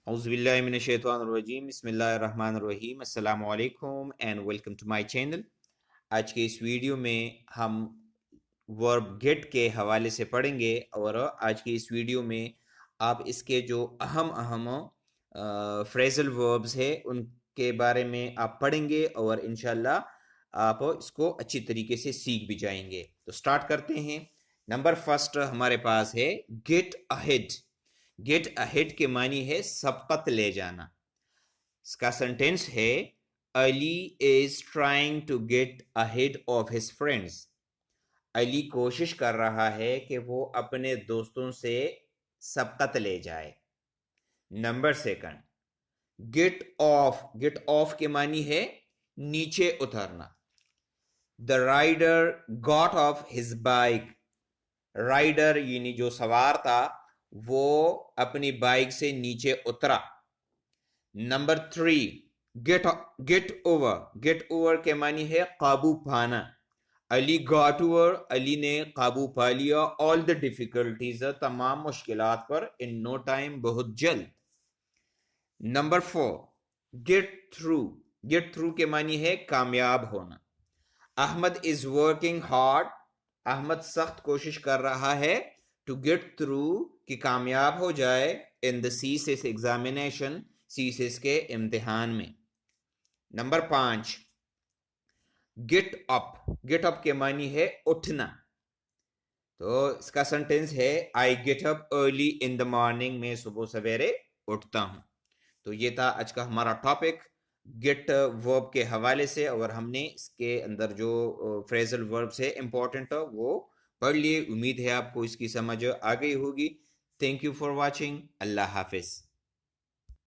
औज़ुबिल्लाहिमिनश्शैतानिर्रजीम बिस्मिल्लाहिर्रहमानिर्रहीम अस्सलामु अलैकुम and welcome to my channel. आज के इस वीडियो में हम वर्ब गेट के हवाले से पढ़ेंगे और आज की इस वीडियो में आप इसके जो अहम अहम फ्रेजल वर्ब्स है उनके बारे में आप पढ़ेंगे और इंशाल्लाह आप इसको अच्छी तरीके से सीख भी जाएंगे। तो स्टार्ट करते हैं। नंबर फर्स्ट हमारे पास है गेट अहेड। गेट अहेड के मानी है सबकत ले जाना। इसका सेंटेंस है Ali is trying to get ahead of his friends. Ali कोशिश कर रहा है कि वो अपने दोस्तों से सबकत ले जाए। नंबर सेकंड गेट ऑफ के मानी है नीचे उतरना। The rider got off his bike. Rider यानी जो सवार था वो अपनी बाइक से नीचे उतरा। नंबर थ्री गेट ओवर के मानी है काबू पाना। अली गॉट ओवर, अली ने काबू पा लिया ऑल द डिफिकल्टीज, तमाम मुश्किलात पर, इन नो टाइम, बहुत जल्द। नंबर फोर गेट थ्रू के मानी है कामयाब होना। Ahmed is working hard. Ahmed सख्त कोशिश कर रहा है टू गेट थ्रू कि कामयाब हो जाए in the CSS examination, CSS के इम्तिहान में। नंबर 5 गेट अप के मानी है उठना। तो इसका सेंटेंस है I get up early in the morning. मैं सुबह सवेरे उठता हूं। तो ये था आज का हमारा टॉपिक गेट वर्ब के हवाले से, और हमने इसके अंदर जो फ्रेजल वर्ब्स है इंपॉर्टेंट वो पढ़ लिए। उम्मीद है आपको इसकी समझ आ गई होगी। Thank you for watching. Allah Hafiz.